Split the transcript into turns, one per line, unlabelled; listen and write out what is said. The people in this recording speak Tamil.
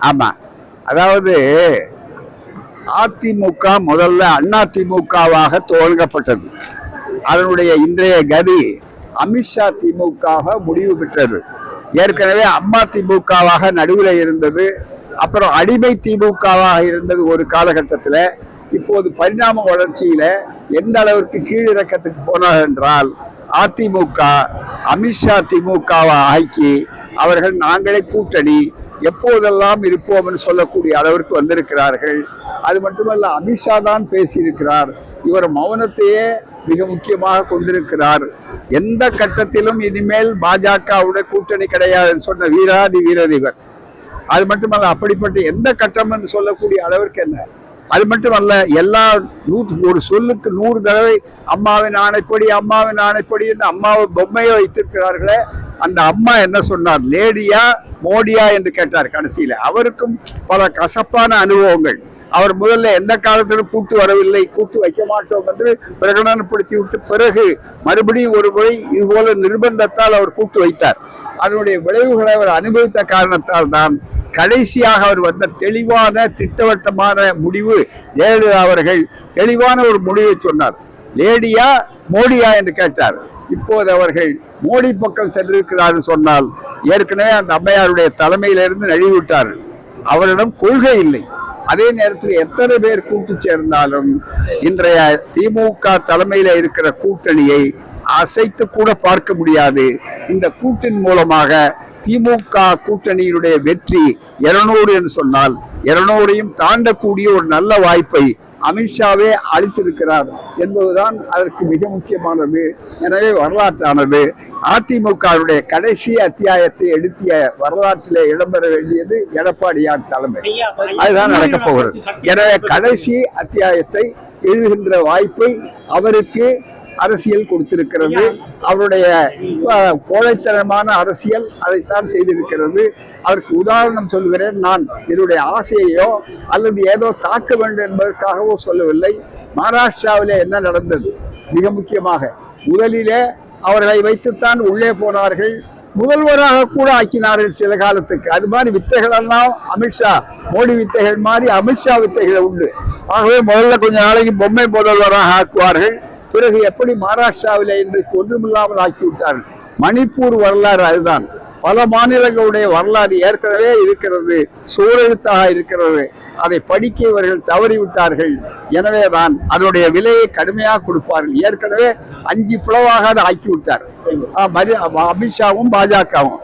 ஆமா, அதாவது அதிமுக முதல்ல அதிமுகவாக துவங்கப்பட்டது. அதனுடைய இன்றைய கதி அமித்ஷா திமுக முடிவு பெற்றது. ஏற்கனவே அம்மா திமுகவாக நடுவில் இருந்தது, அப்புறம் அடிமை திமுகவாக இருந்தது ஒரு காலகட்டத்தில். இப்போது பரிணாம வளர்ச்சியில எந்த அளவிற்கு கீழிறக்கத்துக்கு போனார் என்றால், அதிமுக அமித்ஷா திமுகவை ஆக்கி அவர்கள் நாங்களே கூட்டணி எப்போதெல்லாம் இருப்போம் என்று சொல்லக்கூடிய அளவிற்கு வந்திருக்கிறார்கள். அது மட்டுமல்ல, அமித்ஷா தான் பேசியிருக்கிறார். இவர் மௌனத்தையே மிக முக்கியமாக கொண்டிருக்கிறார். எந்த கட்டத்திலும் இனிமேல் பாஜகவுடைய கூட்டணி கிடையாது சொன்ன வீராதி வீரர் இவர். அது மட்டுமல்ல, அப்படிப்பட்ட எந்த கட்டம் என்று சொல்லக்கூடிய அளவிற்கு என்ன, அது மட்டுமல்ல, எல்லா ஒரு சொல்லுக்கு 100 தடவை அம்மாவின் ஆணைப்படி அம்மாவின் ஆணைப்படி என்று அம்மாவை பொம்மையை வைத்திருக்கிறார்களே, அந்த அம்மா என்ன சொன்னார்? லேடியா மோடியா என்று கேட்டார். கடைசியில் அவருக்கும் பல கசப்பான அனுபவங்கள். அவர் முதல்ல எந்த காலத்திலும் கூட்டு வரவில்லை, கூட்டு வைக்க மாட்டோம் என்று பிரகடனப்படுத்தி விட்டு பிறகு மறுபடியும் ஒரு முறை இதுபோல நிர்பந்தத்தால் அவர் கூட்டு வைத்தார். அதனுடைய விளைவுகளை அவர் அனுபவித்த காரணத்தால் தான் கடைசியாக அவர் வந்த தெளிவான திட்டவட்டமான முடிவு. ஜெயலலிதா அவர்கள் தெளிவான ஒரு முடிவை சொன்னார். லேடியா மோடியா என்று கேட்டார். இப்போது அவர்கள் மோடி பக்கம் சென்றிருக்கிறார் சொன்னால், ஏற்கனவே அந்த அம்மையாருடைய தலைமையிலிருந்து நழுவிவிட்டார்கள். அவரிடம் கொள்கை இல்லை. அதே நேரத்தில் எத்தனை பேர் கூட்டு சேர்ந்தாலும் இன்றைய திமுக தலைமையில இருக்கிற கூட்டணியை அசைத்து கூட பார்க்க முடியாது. இந்த கூட்டின் மூலமாக திமுக கூட்டணியினுடைய வெற்றி 200 என்று சொன்னால் 200ஐயும் தாண்டக்கூடிய ஒரு நல்ல வாய்ப்பை அமித்ஷாவே அளித்திருக்கிறார் என்பதுதான் அதற்கு மிக முக்கியமானது. எனவே வரலாற்றானது. அதிமுகவுடைய கடைசி அத்தியாயத்தை எடுத்திய வரலாற்றிலே இடம்பெற வேண்டியது எடப்பாடியார் தலைமை. அதுதான் நடக்கப் போகிறது. எனவே கடைசி அத்தியாயத்தை எழுதுகின்ற வாய்ப்பை அவருக்கு அரசியல் கொடுத்திருக்கிறது. அவருடைய கோழைத்தனமான அரசியல் அதைத்தான் செய்திருக்கிறது. அதற்கு உதாரணம் சொல்கிறேன். நான் என்னுடைய ஆசையோ அல்லது ஏதோ தாக்க வேண்டும் என்பதற்காகவோ சொல்லவில்லை. மகாராஷ்டிராவிலே என்ன நடந்தது? மிக முக்கியமாக முதலிலே அவர்களை வைத்துத்தான் உள்ளே போனார்கள். முதல்வராக கூட ஆக்கினார்கள் சில காலத்துக்கு. அது மாதிரி வித்தைகள் எல்லாம் அமித்ஷா, மோடி வித்தைகள் மாதிரி அமித்ஷா வித்தைகள் உண்டு. ஆகவே முதல்ல கொஞ்ச நாளைக்கு பொம்மை முதல்வராக ஆக்குவார்கள். பிறகு எப்படி மகாராஷ்டிராவிலே இன்றைக்கு ஒன்றுமில்லாமல் ஆக்கிவிட்டார்கள். மணிப்பூர் வரலாறு அதுதான். பல மாநிலங்களுடைய வரலாறு ஏற்கனவே இருக்கிறது, சூழெழுத்தாக இருக்கிறது. அதை படிக்க இவர்கள் தவறிவிட்டார்கள். எனவேதான் அதனுடைய விலையை கடுமையாக கொடுப்பார்கள். ஏற்கனவே 5 பிளவாக அதை ஆக்கிவிட்டார் அமித்ஷாவும் பாஜகவும்.